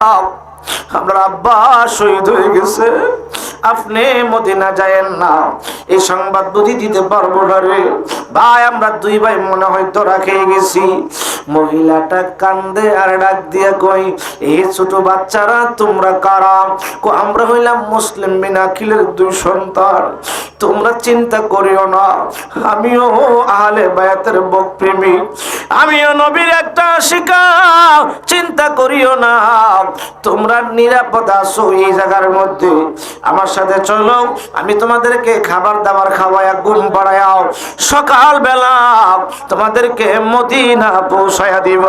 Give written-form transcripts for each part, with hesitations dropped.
আমার আব্বা শহীদ হয়ে গেছে, আপনি মদিনা যায়েন না, এই সংবাদ বুঝি দিতে পারবো না রে ভাই। আমরা দুই ভাই মনে হয় ধরা খেয়ে গেছি। মহিলাটা কান্দে আর ডাক দিয়ে কই, এই ছোট বাচ্চারা তোমরা কারা? আমরা হইলাম মুসলিম বিন আকিলের দুই সন্তান, তোমরা চিন্তা করিও না, আমিও আহলে বায়াতের বকপ্রেমিক, আমিও নবীর একটা শিকা, চিন্তা করিও না, তোমরা নিরাপদ আছো এই জায়গার মধ্যে, আমার সাথে চলো, আমি তোমাদেরকে খাবার দাবার খাওয়ায়া ঘুম পাড়ায়াও, সকাল বেলা তোমাদেরকে মদিনা পৌঁছায়া দিব।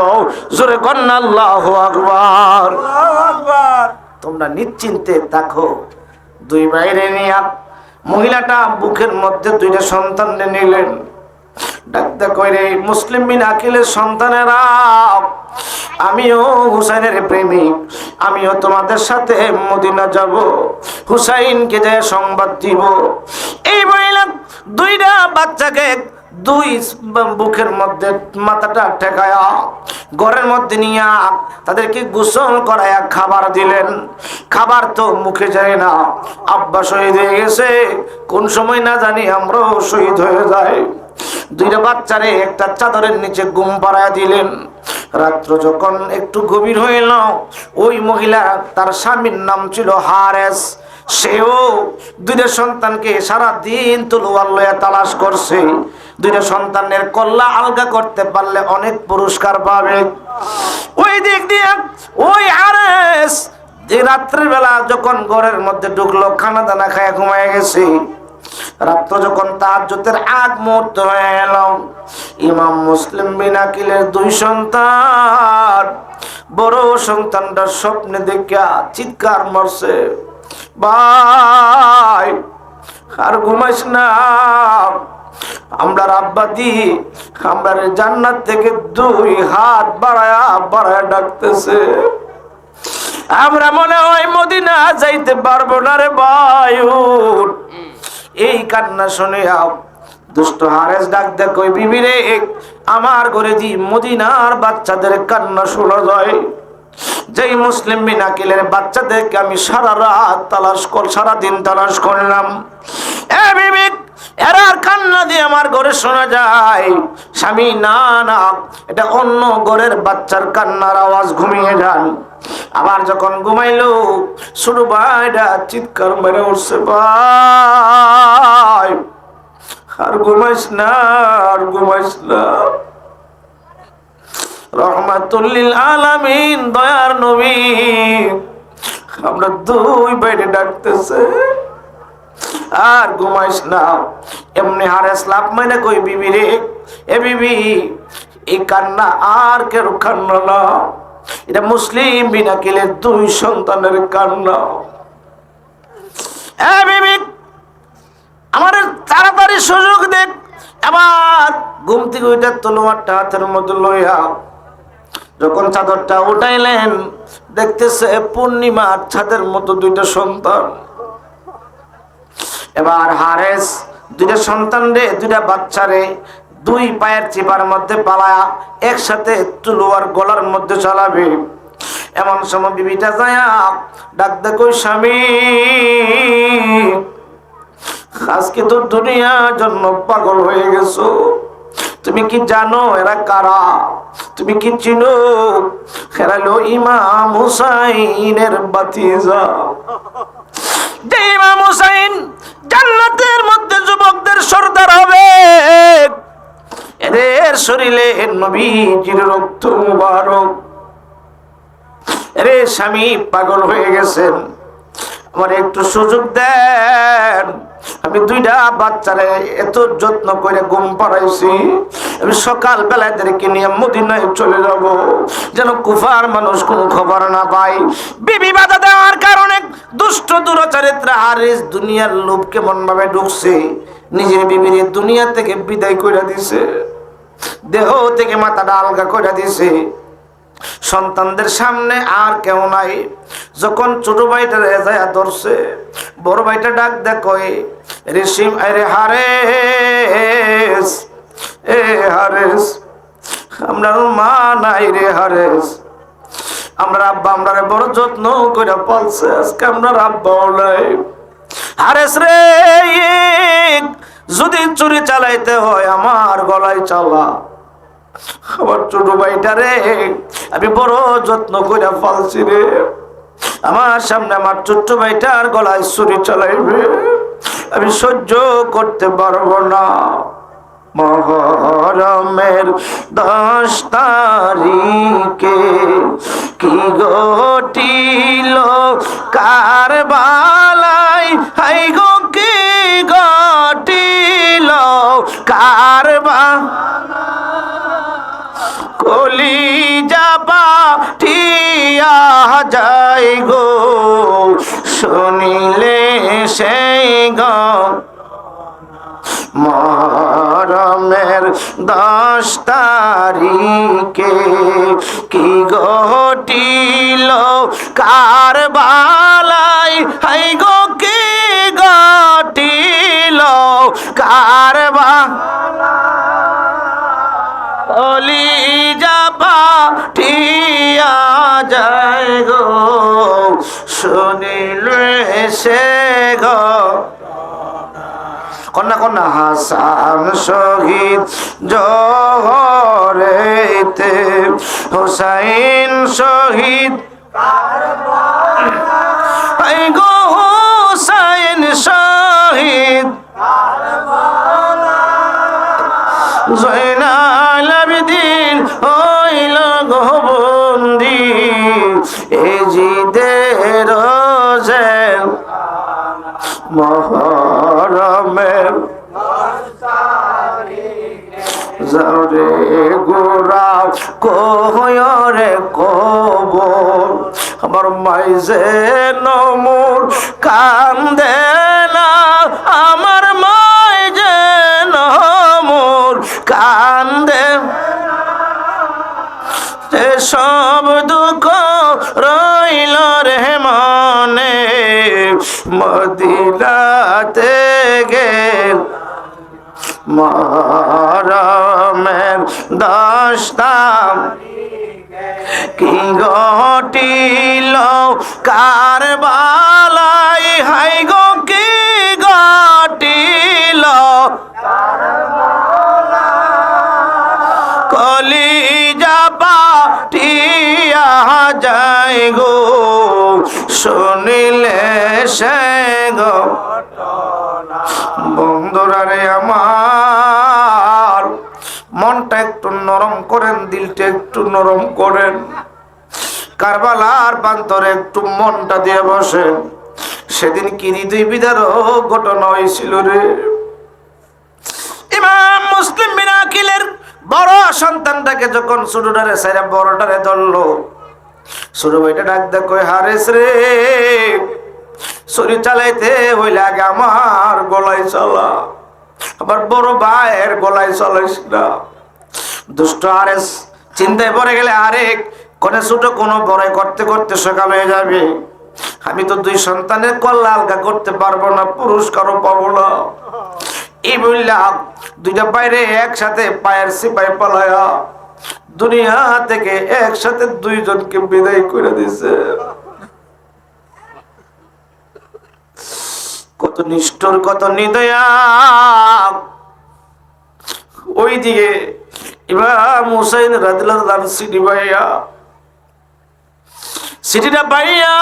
জোরে কন্না আল্লাহু আকবার। তোমরা নিশ্চিন্তে থাকো। দুই বাইরে নিয়া মহিলাটা বুকের মধ্যে দুইটা সন্তান নিলেন। ডাক্তার কইরে, মুসলিম বিন আকিলের সন্তানেরা, আমিও হুসাইনের প্রেমিক, আমিও তোমাদের সাথে মদিনা যাব, হুসাইনকে যে সংবাদ দিব। এই মহিলা দুইটা বাচ্চাকে দুই বুকের মধ্যে মাথাটা ঠেকায়া ঘরের মধ্যে নিয়ে তাদেরকে গোসল করায়া খাবার দিলেন। খাবার তো মুখে যায় না, আব্বা শহীদ হয়ে গেছে, কোন সময় না জানি আমরাও শহীদ হয়ে যাই। দুইটা বাচ্চারে একটা চাদরের নিচে ঘুম পাড়ায়া দিলেন। রাত্র যখন একটু গভীর হইল, ওই মহিলা, তার স্বামীর নাম ছিল হারেস, সেও দুইটা সন্তানকে সারা দিন তলোয়ার লইয়া তালাশ করছে। দুইটা সন্তানের কল্লা আলগা করতে পারলে অনেক পুরস্কার পাবে। ওই দিক দিয়ে ওই হারেস যে রাত্রের বেলা যখন ঘরের মধ্যে ঢুকলো, খানা দানা খায় ঘুমায় গেছে। রাত্র যখন তাহাজ্জুদের আগ মুহূর্ত হয়ে গেল, ইমাম মুসলিম বিন আকিলের দুই সন্তান, বড় সন্তানটা স্বপ্নে দেখা চিৎকার মারছে, ভাই আর ঘুমাইস না, আমরা আব্বা দি আমরা জান্নাত থেকে দুই হাত বাড়ায়া বাড়ায়া ডাকতেছে, আমরা মনে হয় মদিনা যাইতে পারবো না রে ভাই। এই কান্না শুনে দুষ্ট হারেস ডাক দেখ, ওই বিবি রে, আমার ঘরে দি মদিনার বাচ্চাদের কান্না শোনা যায়। যেই মুসলিম বিন আকিলের বাচ্চাদেরকে আমি সারা রাত সারাদিন তালাশ করলাম, এ বিবি, এরা কান্না দিয়ে আমার ঘরে শোনা যায়। স্বামী, না না, এটা অন্য ঘরের বাচ্চার কান্নার আওয়াজ, ঘুমিয়ে যান। আবার যখন ঘুমাইলো, ছোট ভাইটা চিৎকার মেরে উঠছে, ভাই আর ঘুমাইস না, আর ঘুমাইস না। রহমাতুল লিল আলামিন, দয়ার নবী, আমরা দুই বাইরে ডাকতেছে, আর ঘুমাইস না। এমনি হারেস লাভ মাইনে কই, বিবি রে, এ বিবি, এই কান্না আর কেউ কান্না না, এটা মুসলিম বিন আকিলের দুই সন্তানের কান্না। এ বিবি, আমাদের তাড়াতাড়ি সুযোগ দেখ। আবার ঘুম থেকে ওইটা তলোয়ারটা হাতের মধ্যে লইয়া যখন চাদরটা উঠাইলেন, দেখতেছে পূর্ণিমার ছাদের মতো দুইটা সন্তান। এবার হারেস দুইটা সন্তান রে, দুইটা বাচ্চারে দুই পায়ের চিপার মধ্যে পালায়া একসাথে তলোয়ার গলার মধ্যে চালাবে। এমন সময় বিবিটা যায়া ডাক দেখো, স্বামী, আজকে তো দুনিয়ার জন্য পাগল হয়ে গেছো, তুমি কি জানো এরা কারা? তুমি কি চিনো? এরা হলো ইমাম হুসাইনের ভাতিজা। যে ইমাম হুসাইন জান্নাতের মধ্যে যুবকদের সর্দার হবে, এদের শরীরে নবীজির রক্ত মুবারক। রে স্বামী পাগল হয়ে গেছেন, আমার একটু সুযোগ দেন, আমি দুইটা বাচ্চারে এত যত্ন করে ঘুম পাড়াইছি, আমি সকাল বেলা এদেরকে নিয়ে মদিনায় চলে যাব, যেন কুফার মানুষ কোনো খবর না পায়। বিবি বাধা দেওয়ার কারণে দুষ্ট দুরাচারিত্র হারিস দুনিয়ার লোভ কেমন ভাবে ঢুকছে, নিজের বিবির দুনিয়া থেকে বিদায় করে দিছে, দেহ থেকে মাথাটা আলগা করে দিছে। সন্তানদের সামনে আর কেউ নাই। যখন ছোট ভাইটা রেজায়া ধরছে, বড় ভাইটা ডাক দেখো, রেশিম, আরে হারেস, এ হারেস, আমরা মা নাই রে হারেস, আমরা আব্বা আমরা বড় যত্ন করে পালছে, আজকে আমরা আব্বাও নাই। হারেস রে, যদি চুরি চালাইতে হয় আমার গলায় চালা। আমার ছোট ভাইটারে আমি বড় যত্ন করে পালছি রে, আমার সামনে আমার ছোট্ট ভাইটার গলায় ছুরি চালাইবে, আমি সহ্য করতে পারবো না। মহরমের 10 তারিখে কি ঘটিল কারবালায়, হাই গো কি ঘটিল কারবালায়, কলিজা পাঠিয়া যায় গো শুনিলে সেই গো। মহরমের 10 তারিখে কি ঘটিল কারবালায়, হাই গো কি ঘটিল কারবালায়, কলিজা পাঠিয়া যায় গো শুনিলে সে গো। কন্যা কন্যা হাসান শহীদ জহরেতে, হুসাইন শহীদ কারবালায়, গো হুসাইন শহীদ কারবালায়, জয়নাল আবেদিন হইল গো বন্দী এজিদের রোজে। মহরমের যারে গোরা কহরে কব, আমার মাইজে নমুর কান্দে না, আমার মাইজে নমুর কান্দে, সব দুঃখ রইল রে মনে মদিনাতে গেল। মহরমের 10 তারিখে কি ঘটিল কারবালায়, হাই গো কি ঘটিল কারবালায়, কলিজা পাঠিয়া যায় গো শুনিলে সে গো। বন্ধুরা রে আমার, মনটা একটু নরম করেন, দিলটা একটু নরম করেন, কারবালার প্রান্তরে একটু মনটা দিয়ে বসেন। সেদিন কি হৃদয় বিদারক ঘটনা হয়েছিল রে। ইমাম মুসলিম বিন আকিলের বড় সন্তানটাকে যখন ছোটটারে সাইরা বড়টারে ধরলো, ছোট ভাইটা ডাক দেখ কই, হারেস রে, ছুরি চালাইতে হইলে আগে আমার গলায় চালা, আমার বড় ভাইয়ের গলায় চালাইস না। দুষ্ট হারেস চিন্তায় পড়ে গেলে আরেক কোনে ছোট কোনো বড় করতে করতে সকাল হয়ে যাবে, আমি তো 2 সন্তানের কল্লা আলগা করতে পারবো না, পুরস্কারও পাবো না। এই বললাম 2টা বাইরে একসাথে পায়ের সিপাই পালায়া দুনিয়া থেকে একসাথে 2 জনকে বিদায় করে দিছে। কত নিষ্ঠুর, কত নিদয়া। ওইদিকে ইমাম হুসাইন রাদিয়াল্লাহু আনহু সিটিটা পাইয়া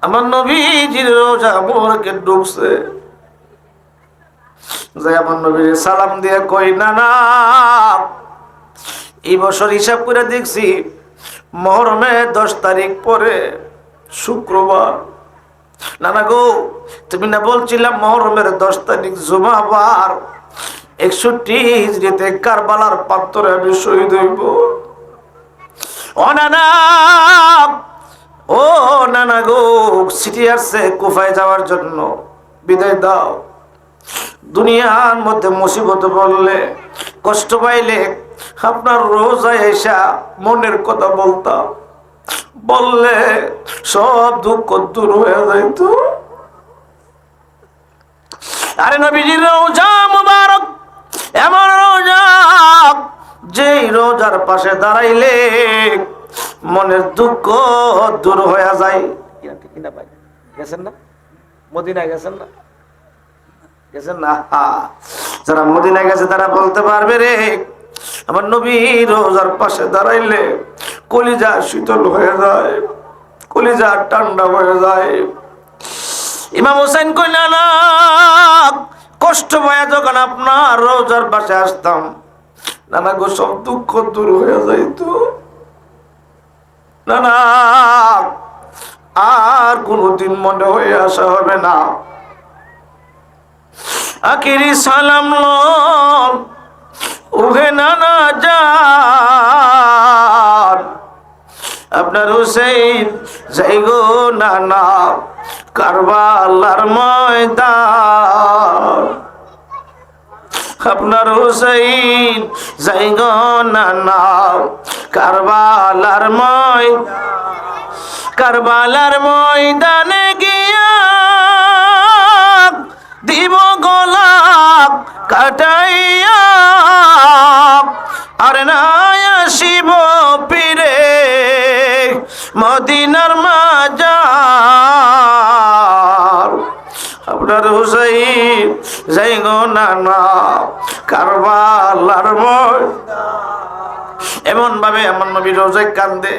আমার নবীজির রোজা মোবারকে ঢুকছে, যাই আমার নবীর সালাম দিয়ে কই, না না, এই বছর হিসাব করে দেখছি মহরমের 10 তারিখ পরে শুক্রবার। নানা গো, তুমি না বলছিলাম মহরমের 10 তারিখ জুমাবার, 61 হিজরিতে কারবালার প্রান্তরে আমি শহীদ হইব। ও নানা, ও নানা গো, সিটি আসছে কুফায় যাওয়ার জন্য, বিদায় দাও। দুনিয়ার মধ্যে মুসিবত বললে, কষ্ট পাইলে আপনার রোজায় এসা মনের কথা বলতাম, বললে সব দুঃখ দূর হয়ে যাইত। আরে নবীজির রোজা মুবারক এমন রোজা, যেই রোজার পাশে দাঁড়াইলে মনের দুঃখ দূর হয়ে যায়। ঠিক না ভাই? গেছেন না মদিনায়? গেছেন না? গেছেন না? যারা মদিনায় গেছে তারা বলতে পারবে রে, আমার নবী রোজার পাশে দাঁড়াইলে কলিজা শীতল হয়ে যায়, কলিজা ঠান্ডা হয়ে যায়। ইমাম হোসেন কই না না, কষ্ট পায় যখন আপনার রোজার পাশে আসতাম, নানা গো সব দুঃখ দূর হয়ে যাইত। না না, আর কোনদিন মনে হয়ে আসা হবে না। আখিরি সালাম লন উহে নানা যান, আপনার হুসেইন যাই গো নানা কারবালার ময়দান, আপনার হুসেইন যাই গো নানা কারবালার কারবালার ময়দানে গিয়া দিব গলা কাটাইয়া, আর না আসিব ফিরে মদিনার মাজার। আপনার হুসাইন যাই গো নানা কারবালার এমন ভাবে আমার নবী রোজায় কান্দে।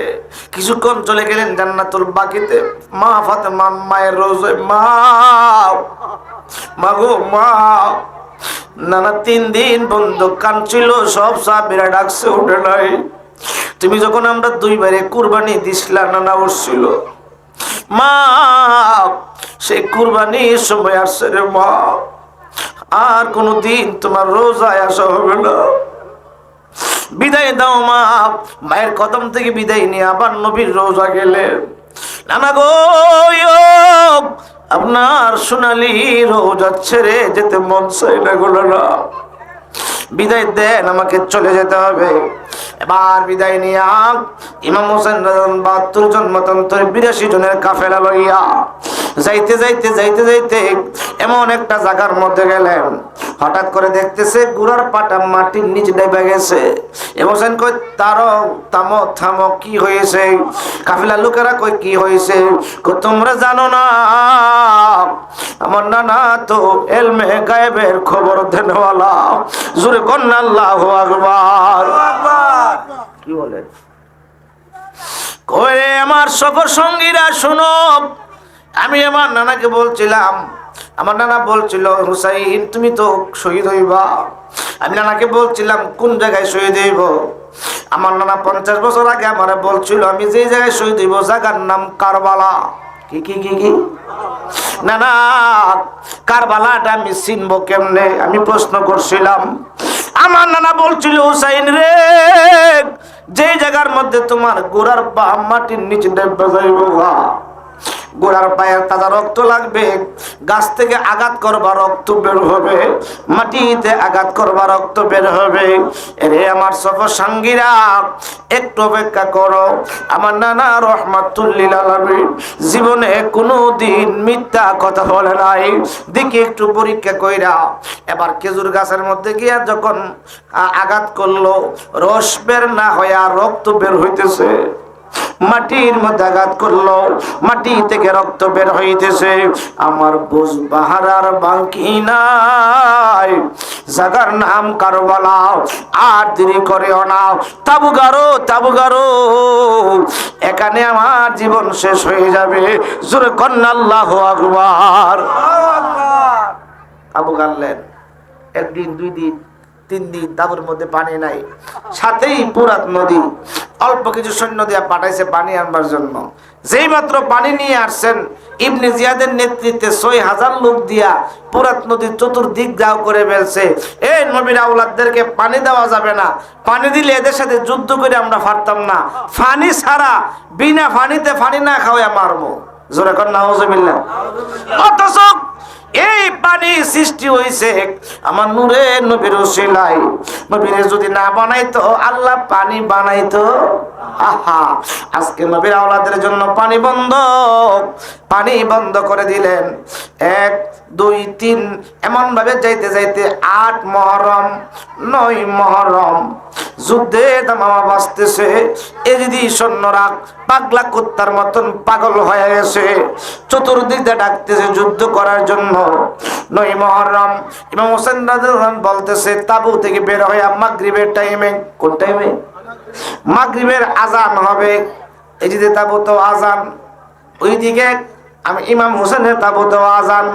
কিছুক্ষণ চলে গেলেন জান্নাতুল বাকিতে, মা ফাতেমা মায়ের রোজায়, মা মাগো মা। নানা 3 দিন বন্ধ কাঁদছিল, সব সাহাবীরা ডাকছে ওঠে নাই। তুমি যখন আমরা 2 বারে কুরবানি দিছিলা, নানা উঠছিল। মা সেই কুরবানির সময় আসছে রে মা, আর কোনদিন তোমার রোজায় আসা হবে না, বিদায় দাও মা। মায়ের কদম থেকে বিদায় নিয়ে আবার নবীর রোজা গেলেন। নানা গো আপনার সোনালি রোজা ছেড়ে যেতে মন চাই না গো না, বিদায় দেন, আমাকে চলে যেতে হবে। এবার বিদায় নিয়ে ইমাম হোসেন 72 জন মতান্তর 82 জনের কাফেলা লইয়া যাইতে যাইতে যাইতে যাইতে এমন একটা জায়গার মধ্যে গেলেন, হঠাৎ করে দেখতেছে গুড়ার পাটা মাটির নিচে ডেবে গেছে। ইমাম হোসেন কই তারো থামো থামো, কি হয়েছে? কাফেলা লোকেরা কই কি হয়েছে? তোমরা জানো না আমার নানা তো এলমে গায়েবের খবর দেনওয়ালা, জোরে কন্যা আল্লাহু আকবার। কি বলে কই আমার সফর সঙ্গীরা শুনো, আমি আমার নানাকে বলছিলাম, আমার নানা বলছিল হুসাইন তুমি তো শহীদ হইবা। আমি নানাকে বলছিলাম কোন জায়গায় শহীদ হইব। আমার নানা 50 বছর আগে আমারে বলছিল আমি যে জায়গায় শহীদ হইব জায়গার নাম কারবালা। কি কি কি কি না না, কারবালাটা আমি চিনবো কেমনে? আমি প্রশ্ন করছিলাম। আমার নানা বলছিল হুসাইন রে, যে জায়গার মধ্যে তোমার গোড়ার পা মাটির নিচে ডেবে যাইব, গোড়ার পায়ের তাজা রক্ত লাগবে, গাছ থেকে আঘাত করবা রক্ত বের হবে, মাটিতে আঘাত করবা রক্ত বের হবে। এরে আমার সফর সঙ্গীরা একটু অপেক্ষা করো। আমার নানা রহমাতুল্লিল আলামিন জীবনে কোনো দিন মিথ্যা কথা বলে নাই, দেখি একটু পরীক্ষা কইরা। এবার খেজুর গাছের মধ্যে গিয়া যখন আঘাত করলো, রস বের না হইয়া রক্ত বের হইতেছে। মাটির মধ্যে আঘাত করলো, মাটি থেকে রক্ত বের হইতেছে। আমার বুঝ বাহারার বাকি নাই, জাগার নাম কারবালা। আর দেরি করেও না, তাবু গাড়ো তাবু গাড়ো, এখানে আমার জীবন শেষ হয়ে যাবে। জোরে কন্যা আল্লাহু আকবার। তাবু গাড়লেন। 1 দিন 2 দিন 3 দিন তাবুর মধ্যে পানি নাই, সাথেই পুরাত নদী। অল্প কিছু সৈন্য দিয়া পাঠাইছে পানি আনবার জন্য। যেই মাত্র পানি নিয়ে আসছেন, ইবনে জিয়াদের নেতৃত্বে 6000 লোক দিয়া পুরাত নদীর চতুর্দিক দাও করে ফেলছে। এই নবীর আওলাদদেরকে পানি দেওয়া যাবে না, পানি দিলে এদের সাথে যুদ্ধ করে আমরা পারতাম না, পানি ছাড়া বিনা পানিতে পানি না খাওয়া মারবো। জোরে কর নাউজুবিল্লাহ। অথচ এই পানি সৃষ্টি হইছে আমার নূরে নবীর ওসিলায়। নবীরে যদি না বানাইতো আল্লাহ পানি বানাইতো? আহা, আজকে নবীর আওলাদের জন্য পানি বন্ধ করে দিলেন। 1 2 3 এমন ভাবে যাইতে যাইতে 8 মুহররম 9 মুহররম যুদ্ধে দামামা বাজতেছে। এদিকে সৈন্যরা পাগলা কুত্তার মতন পাগল হয়ে গেছে, চতুর্দিক দিয়ে ডাকতেছে যুদ্ধ করার জন্য। 9 মুহররম ইমাম হোসেন রাদিয়াল্লাহু আনহু বলতেছে তাবু থেকে বের হয়ে মাগরিবের টাইমে, কোন টাইমে? মাগরিবের আজান হবে। এই যে তাবুতে আজান, ওইদিকে আমি ইমাম হোসেনের তাবুতে আজান।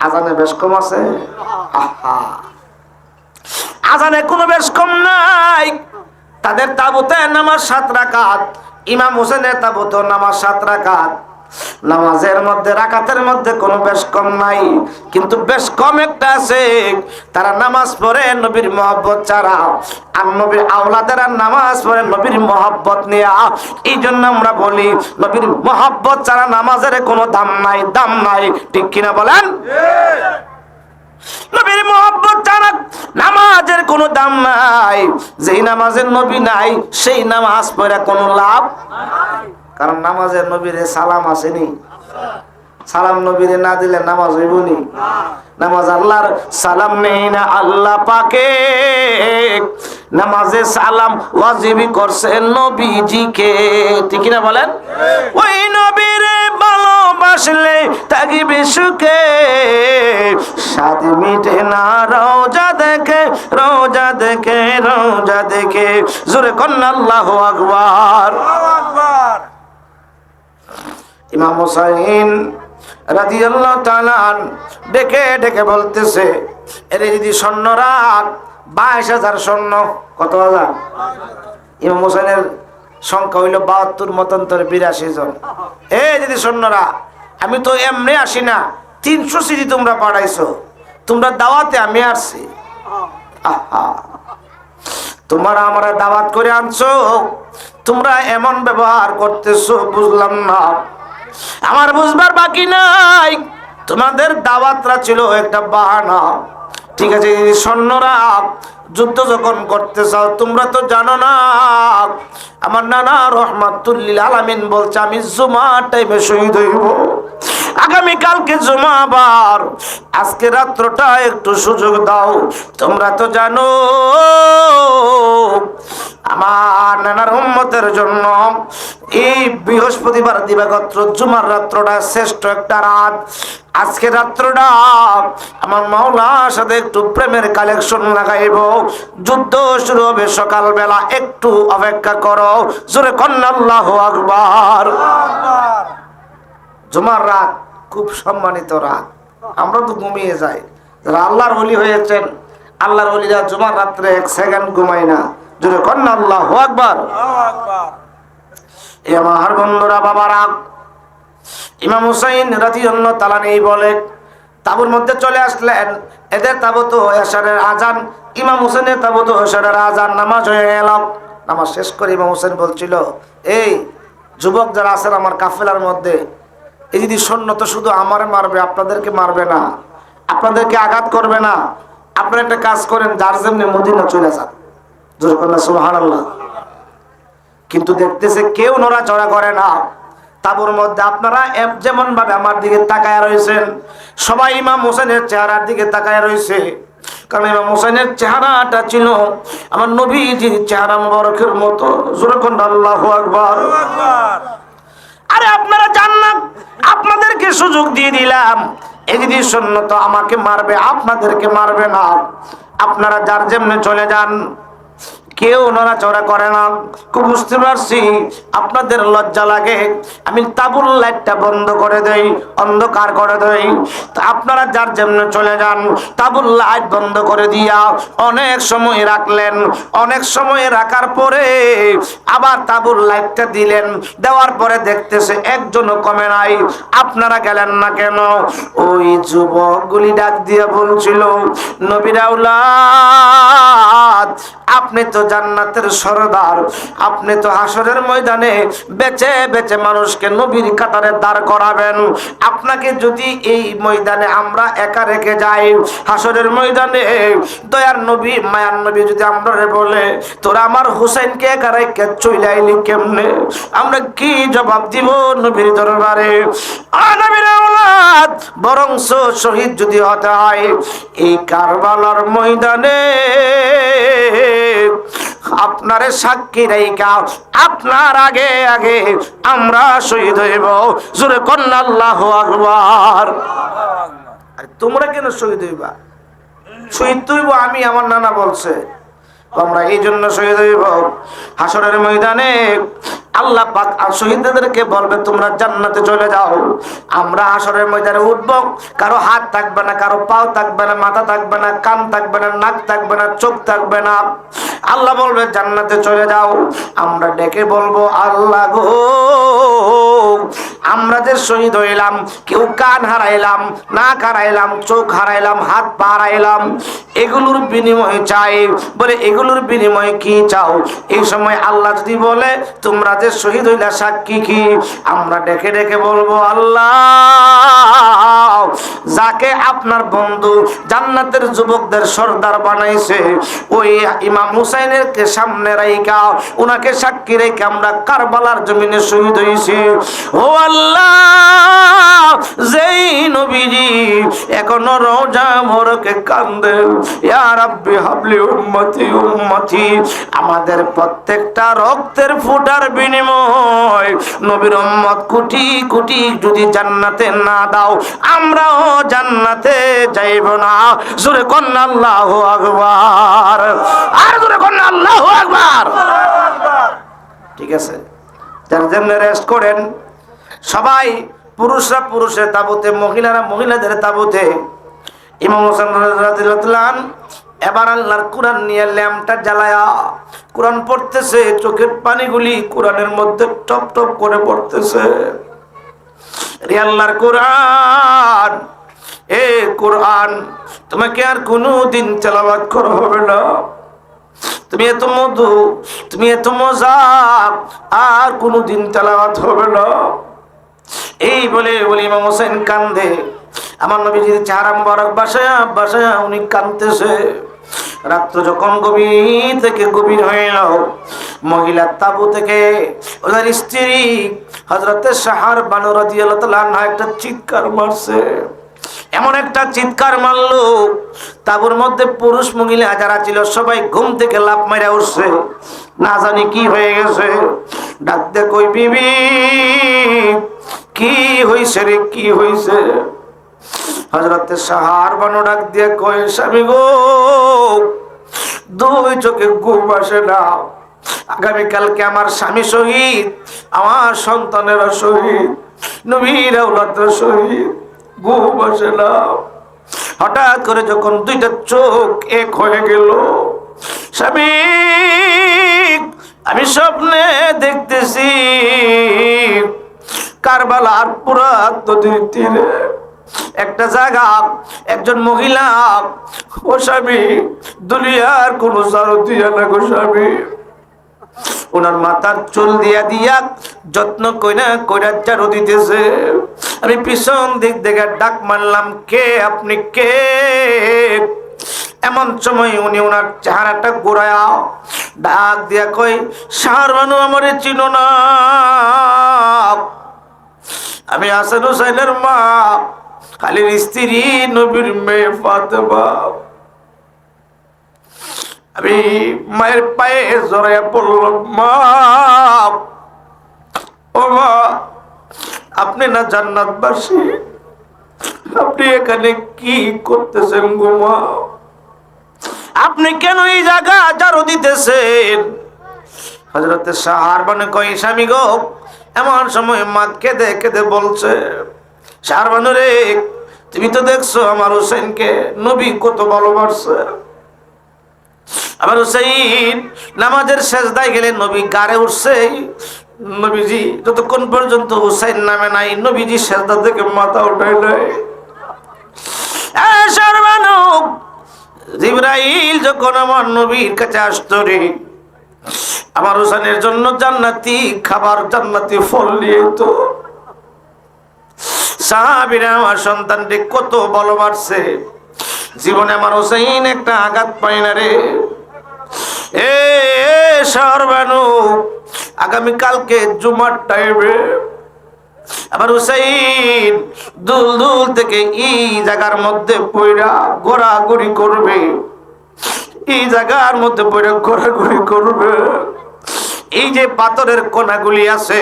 আজানে বেশ কম আছে? আহা, আজানে কোনো বেশ কম নাই। তাদের তাবুতে নামাজ 7 রাকাত, ইমাম হোসেনের তাবুতে নামাজ 7 রাকাত। নামাজের মধ্যে রাকাতের মধ্যে কোনো বেশ কম নাই, কিন্তু বেশ কম একটা আছে। তারা নামাজ পড়ে নবীর মহব্বত ছাড়া, আর নবীর আওলাদেরা নামাজ পড়ে নবীর মহব্বত নিয়ে। এই জন্য আমরা বলি নবীর মহব্বত ছাড়া নামাজের কোনো দাম নাই। ঠিক কিনা বলেন? নবীর মহব্বত ছাড়া নামাজের কোনো দাম নাই। যেই নামাজের নবী নাই সেই নামাজ পড়ে কোনো লাভ নাই। কারণ নামাজের নবীরে সালাম আসেনি, সালাম নবীরে না দিলে নামাজ হইবনি। নামাজ আল্লাহর সালাম নেই না আল্লাহ পাকে, নামাজে সালাম ওয়াজিবি করছে নবীজিকে। ঠিক না বলেন? ওই নবীরে ভালোবাসলে থাকিবে সুখে, স্বাদ মিটে না রোজা দেখে, রোজা দেখে, রোজা দেখে। জোরে কন্না আল্লাহু আকবার। ইমাম হুসাইন রাদিয়াল্লাহু তাআলা ডেকে ডেকে বলতেছে, এর যদি সৈন্যরা 22,000 সৈন্য, কত হাজার? ইমাম হুসাইনের সংখ্যা হইল 72 মতান্তরে 82 জন। এই যদি সৈন্যরা, আমি তো এমনি আসি না, 300 সিটি তোমরা পাঠাইছো, তোমরা দাওয়াতে আমি আসছি। আহা, তোমরা আমরা দাওয়াত করে আনছো, তোমরা এমন ব্যবহার করতেছো বুঝলাম না। আমার বুঝবার বাকি নাই, তোমাদের দাওয়াতরা ছিল একটা বাহানা। ঠিক আছে, সৈন্যরা যুদ্ধ যখন করতে চাও, তোমরা তো জানো না আমার নানা রহমাতুল লিল আলামিন বলছে আমি জুমার টাইমে শহীদ হইব। আগামীকালকে জুমাবার, আজকে রাত্রটা একটু সুযোগ দাও। তোমরা তো জানো আমার নানার উম্মতের জন্য এই বৃহস্পতিবার দিবাগত জুমার রাত্রটা শ্রেষ্ঠ একটা রাত। আজকে রাত্রটা আমার মাওলার সাথে একটু প্রেমের কালেকশন লাগাইব। যুদ্ধ শুরু হবে সকালবেলা, একটু অপেক্ষা করো। জোরে কন্না আল্লাহু আকবার। জুমার রাত খুব সম্মানিত রাত, আমরা তো ঘুমিয়ে যাই। যারা আল্লাহর ওলি হয়েছেন, আল্লাহর ওলিরা জুমার রাত্রে 1 সেকেন্ড ঘুমায় না। জোরে কন্না আল্লাহু আকবার। এই আমার বন্ধুরা, বাবারা, ইমাম হুসাইন রাদিয়াল্লাহু তাআলা নেই বলে তাবুর মধ্যে চলে আসলেন। এদের তাবুত এশারের আজান, ইমাম হুসাইনের তাবুত এশারের আজান, নামাজ হয়ে গেল। নামাজ শেষ করে ইমাম হুসাইন বলছিল, এই যুবক যারা আছেন আমার কাফেলার মধ্যে, এই যদি সৈন্য তো শুধু আমার মারবে, আপনাদেরকে মারবে না, আপনাদেরকে আঘাত করবে না। আপনারা একটা কাজ করেন, যার যেমনি মদিনা চলে যান। জোরে কন্না সুবহানাল্লাহ। কিন্তু দেখতেছে কেউ নড়াচড়া করে না তাবুর মধ্যে। আপনারা যেমন ভাবে আমার দিকে তাকায় রয়েছেন, সবাই ইমাম হোসেনের চেহারার দিকে তাকায় রয়েছে। কারণ ইমাম হোসেনের চেহারাটা ছিল আমার নবীজির চেহারা মুবারকের মতো। জোরে কন্না আল্লাহু আকবার। আরে আপনারা জান না, আপনাদেরকে সুযোগ দিয়ে দিলাম, এই যদি সৈন্য তো আমাকে মারবে, আপনাদেরকে মারবে না। আপনারা যার যেমনি চলে যান, কেউ নড়াচড়া করে না। খুব বুঝতে পারছি আপনাদের লজ্জা লাগে, আমি তাবুর লাইটটা বন্ধ করে দেই, অন্ধকার করে দেই। তা আপনারা যার যেমনি চলে যান। তাবুর লাইট বন্ধ করে দিয়া অনেক সময় রাখলেন। অনেক সময় রাখার পরে আবার তাবুর লাইটটা দিলেন, দেওয়ার পরে দেখতেছে একজনও কমে নাই। আপনারা গেলেন না কেন? ওই যুবকগুলি ডাক দিয়া বলছিল, নবীর আওলাদ আপনি তো জান্নাতের সরদার, আপনি তো হাসরের ময়দানে বেঁচে বেঁচে মানুষকে নবীর কাতারে দাঁড় করাবেন। আপনাকে যদি এই ময়দানে আমরা একা রেখে যাই, হাসরের ময়দানে দয়ার নবী মায়ার নবী যদি আমরা বলে তোরা আমার হুসাইনকে একা রেখে চলে আইলি কেমনে, আমরা কি জবাব দিব নবীর দরবারে? নবীর আওলাদ বরংস শহীদ যদি হতে হয় এই কারবালার ময়দানে আপনারে সাক্ষী রেখা আপনার আগে আগে আমরা শহীদ হইব। জোরে কন্যা আল্লাহু আকবার। আর তোমরা কেন শহীদ হইবা? শহীদ হইব আমি, আমার নানা বলছে আমরা এই জন্য শহীদ হইব। হাসরের ময়দানে আল্লাহ পাক শহীদদেরকে বলবে তোমরা জান্নাতে চলে যাও। আমরা হাসরের ময়দানে উঠবো, কারো হাত থাকবে না, কারো পাও থাকবে না, মাথা থাকবে না, কান থাকবে না, নাক থাকবে না, চোখ থাকবে না। আল্লাহ বলবে জান্নাতে চলে যাও। আমরা ডেকে বলবো আল্লাহ গো, আমরা যে শহীদ হইলাম, কেউ কান হারাইলাম, নাক হারাইলাম, চোখ হারাইলাম, হাত পা হারাইলাম, এগুলোর বিনিময় চাই। বলে এগুলোর বিনিময়ে কি চাও? এই সময় আল্লাহ যদি বলে তোমরা যে শহীদ হইলা সাক্ষী কি? আমরা ডেকে ডেকে বলবো আল্লাহ, যাকে আপনার বন্ধু জান্নাতের যুবকদের সর্দার বানাইছে ওই ইমাম হুসাইনের কে সামনে রাইখা উনাকে সাক্ষী রেখে আমরা কারবালার জমিনে শহীদ হইছি। ও আল্লাহ, যেই নবীজি এখনো রোজা মোরকে কান্দেন ইয়া রাব্বি হাবলি উম্মতি উম্মতি, আমাদের প্রত্যেকটা রক্তের ফোঁটার বিনিময় নবীর উম্মত কোটি কোটি যদি জান্নাতে না দাও আমরাও জান্নাতে যাইব না। জোরে কন্যা আল্লাহু আকবার, আর জোরে কন্যা আল্লাহু আকবার। ঠিক আছে, যার জন্য রেস্ট করেন সবাই, পুরুষরা পুরুষের তাবুতে, মহিলারা মহিলাদের তাবুতে। ইমাম হোসেন রাদিয়াল্লাহু আনহু এবার আল্লাহর কোরআন নিয়ে ল্যাম্পটা জ্বালায়া কোরআন পড়তেছে, চোখের পানিগুলি কোরআনের মধ্যে টপ টপ করে পড়তেছে। রে আল্লাহর কোরআন, এ কোরআন তোমাকে আর কোনোদিন তেলাওয়াত করা হবে না, তুমি এত মধু, তুমি এত মজা, আর কোনোদিন তেলাওয়াত হবে না। এই বলে বলে ইমাম হোসেন কান্দে। আমার নবীজির চেহারা মুবারক বাসায়া বাসায়া উনি কাঁদতেছে। রাত্র যখন গভীর থেকে গভীর হয়ে গেল, মহিলার তাবু থেকে ওনার স্ত্রী হযরতে সাহার বানু রাদিয়াল্লাহু তাআলা আনহা একটা চিৎকার মারছে। এমন একটা চিৎকার মারলো, তাবুর মধ্যে পুরুষ মহিলা যারা ছিল সবাই ঘুম থেকে লাফ মাইরা উঠছে, না জানি কি হয়ে গেছে। ডাক দে কই বিবি, কি হইছে রে, কি হইছে? হযরতে সাহার বানু ডাক দিয়ে কয় স্বামী গো, দুই চোখে ঘুম আসে না, আগামীকালকে আমার স্বামী শহীদ, আমার সন্তানেরা শহীদ, নবীর আওলাদরা শহীদ, ঘুম আসে না। হঠাৎ করে যখন দুইটা চোখ এক হয়ে গেল, স্বামী আমি স্বপ্নে দেখতেছি কারবালার পুরাত নদীর তীরে একটা জায়গা, একজন মহিলা, ও স্বামী দুনিয়ার কোন ঝাড়ু দিয়া না গো স্বামী, ওনার মাথার চুল দিয়া দিয়া যত্ন কইরা কইরা ঝাড়ু দিতেছে। আমি পিছন দিক থেকে ডাক মারলাম, কে আপনি, কে? এমন সময় উনি ওনার চেহারাটা ঘুরায়া ডাক দিয়া কই সাহার বানু আমারে চিনো না, আমি হাসান হুসাইনের মা, খালির স্ত্রী, নবীর মেয়ে ফাতেমা। আমি মায়ের পায়ে জড়াইয়া পড়লাম, মা, ও মা, আপনি না জান্নাতবাসী, আপনি এখানে কি করতেছেন গো মা? আপনি কেন এই জায়গা ঝাড়ু দিতেছেন? হযরতে সাহার বানু কই স্বামী গো, এমন সময় মা কেঁদে কেঁদে বলছে, সাহার বানু রে, তুমি তো দেখছো আমার হুসাইনকে নবী কত ভালোবাসছে। আমার হুসাইন নামাজের সেজদায় গেলে নবী গারে উঠছে, নবীজি যতক্ষণ পর্যন্ত হুসাইন নামে নাই নবীজি সেজদা থেকে মাথা উঠাই নাই। জিবরাইল যখন আমার নবীর কাছে আসতো রে, আমার হোসেনের জন্য জান্নাতি খাবার জান্নাতি ফল নিয়ে তো সাহাবীরা আমার সন্তানটি কত ভালোবাসছে, জীবনে আমার হোসেন একটা আঘাত পায় না রে। এ সর্বানু, আগামীকালকে জুমার টাইমে আমার হুসাইন দুলদুল থেকে এই জায়গার মধ্যে পয়রা ঘোরাঘুরি করবে, এই জায়গার মধ্যে পয়রা ঘোরাঘুরি করবে। এই যে পাথরের কোনাগুলি আছে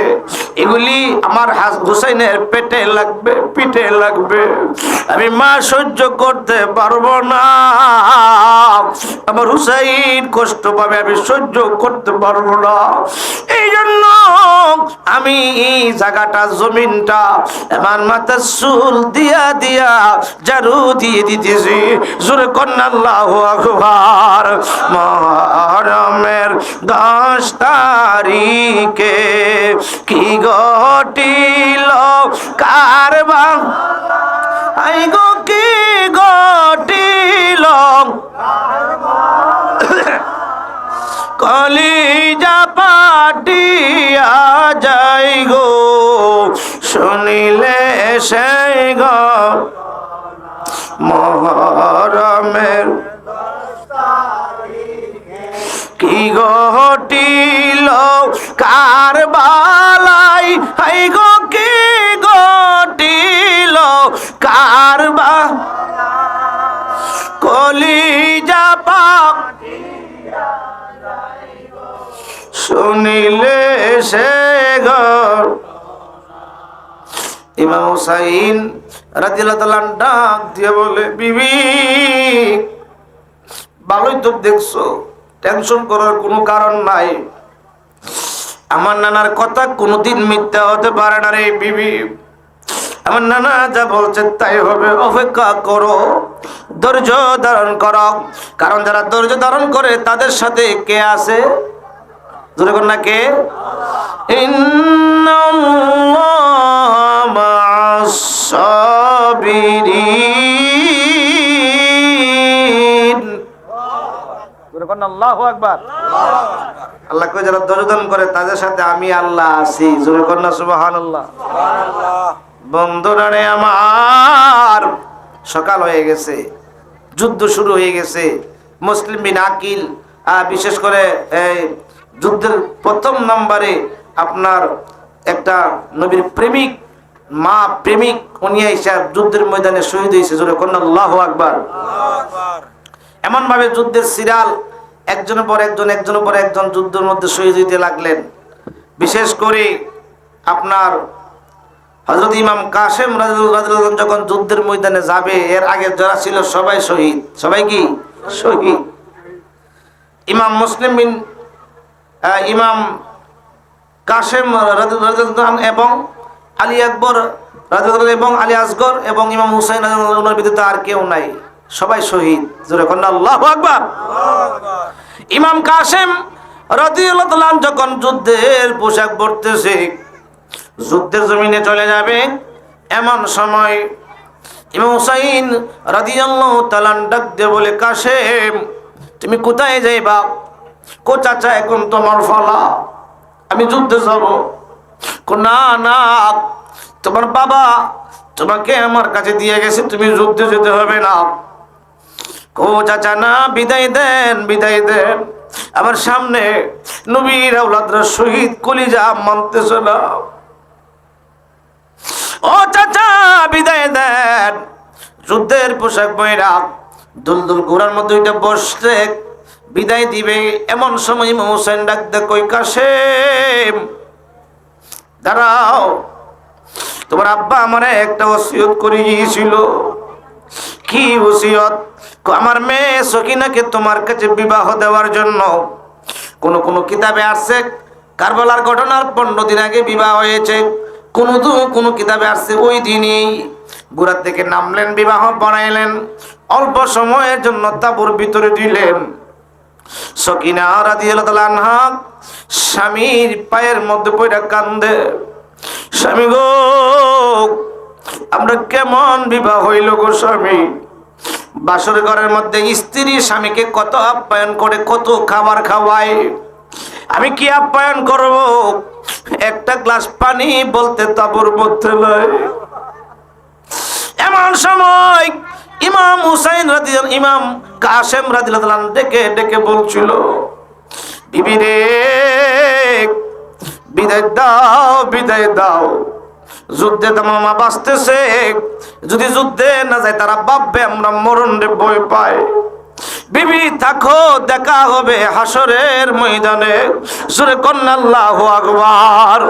এগুলি আমার হুসাইনের পেটে লাগবে, পিঠে লাগবে। আমি মা সহ্য করতে পারবো না, আমার হুসাইন কষ্ট পাবে, আমি সহ্য করতে পারবো না। এই জন্য আমি এই জায়গাটা জমিনটা আমার মাথার চুল দিয়া দিয়া ঝাড়ু দিয়ে দিতেছি। জোরে কন্যা আল্লাহু আকবার। মুহররমের 10 তারিখে কি ঘটিল কারবান, আই গো কি ঘটিল কলিজা পাটিয়া যাই গো, শুনিলে সেই গো মুহররমের কি ঘটিল কারবালাই, হাই গো কি ঘটিল কারবা কলিজা পাক শুনিলে সে ঘর। ইমাম হুসাইন রাদিয়াল্লাহু তাআলা ডাক দিয়ে বলে, বিবি ভালোই তো দেখছো, টেনশন করার কোনো কারণ নাই। আমার নানার কথা কোনোদিন মিথ্যা হতে পারে না রে বিবি, আমার নানা যা বলছে তাই হবে, অপেক্ষা করো, ধৈর্য ধারণ করো। কারণ যারা ধৈর্য ধারণ করে তাদের সাথে কে আছে? জোরে কর না, কে? ইন্নাল্লাহা মা'আস সাবিরিন। জোরে কর না, আল্লাহু আকবার। আল্লাহ কই যারা ধৈর্য ধারণ করে তাদের সাথে আমি আল্লাহ আছি। জোরে কর না, সুবহানাল্লাহ। বন্ধুরা রে আমার, সকাল হয়ে গেছে, যুদ্ধ শুরু হয়ে গেছে। মুসলিম বিন আকিল বিশেষ করে এই যুদ্ধের প্রথম নম্বরে আপনার একটা নবীর প্রেমিক, মা প্রেমিক, উনি এসে যুদ্ধের ময়দানে শহীদ হয়েছে। জোরে কন্যা আল্লাহু আকবার। এমন ভাবে যুদ্ধের সিরিয়াল একজনের পর একজন, একজনের পর একজন যুদ্ধের মধ্যে শহীদ হইতে লাগলেন। বিশেষ করে আপনার হযরত ইমাম কাসেম রাদিয়াল্লাহু আনহু যখন যুদ্ধের ময়দানে যাবে, এর আগে যারা ছিল সবাই শহীদ। সবাই কি শহীদ? ইমাম মুসলিম বিন ইমাম কাসেম রাদিয়াল্লাহু আনহু এবং আলী আকবর রাদিয়াল্লাহু আনহু এবং আলী আসগর এবং ইমাম হুসাইন রাদিয়াল্লাহু আনহুর ভিতরে আর কেউ নাই, সবাই শহীদ। জোরে কোন আল্লাহু আকবার। ইমাম কাসেম রাদিয়াল্লাহু আনহু যখন যুদ্ধের পোশাক পরতেছে, যুদ্ধের জমিনে চলে যাবে, এমন সময় ইমাম হুসাইন রাদিয়াল্লাহু তাআলা ডাক দিয়ে বলে, কাসেম তুমি কোথায় যাইবা? কো চাচা এখন তোমার ফলা, আমি যুদ্ধে যাব। না না, তোমার বাবা তোমাকে আমার কাছে দিয়ে গেছে, তুমি যুদ্ধে যেতে হবে না। ও চাচা না, বিদায় দেন, বিদায় দেন। আবার সামনে নবীর আওলাদরা শহীদ, কলিজা মানতেছে না। ও চাচা বিদায় দেন। যুদ্ধের পোশাক পরা দুলদুল ঘোড়ার মধ্যে ওইটা বসছে, বিদায় দিবে। এমন সময় ইমাম হোসেন ডাক দে, কই কাসেম দাঁড়াও, তোমার আব্বা আমারে একটা ওসিয়ত করে গিয়েছিল। কি ওসিয়ত? আমার মেয়ে সকিনাকে তোমার কাছে বিবাহ দেওয়ার জন্য। কোন কোন কিতাবে আসছে কারবালার ঘটনার 15 দিন আগে বিবাহ হয়েছে, কোন কিতাবে আসছে ওই দিনই ঘোড়া থেকে নামলেন, বিবাহ বানাইলেন, অল্প সময়ের জন্য তাঁবুর ভিতরে দিলেন। সকিনা রাদিয়াল্লাহু তাআলা আনহা স্বামীর পায়ের মধ্যে পড়ে কান্দে, স্বামী গো আমরা কেমন বিবাহ হইল গো স্বামী, বাসর ঘরের মধ্যে স্ত্রী স্বামীকে কত আপ্যায়ন করে, কত খাবার খাওয়ায়। আমি কি আপ্যায়ন করব? একটা গ্লাস পানি বলতে তাবুর মধ্যে নাই। এমন সময় ইমাম হুসাইন রাদিয়াল্লাহু, ইমাম কাসেম রাদিয়াল্লাহু আনহু ডেকে ডেকে বলছিল, বিবি রে, বিদায় দাও, বিদায় দাও। যুদ্ধে তো মামা বাঁচতেছে, যদি যুদ্ধে না যায় তারা ভাববে আমরা মরণ রে ভয় পাই। বিবি থাকো, দেখা হবে হাসরের ময়দানে। সুরে কন্যা আল্লাহু আকবার।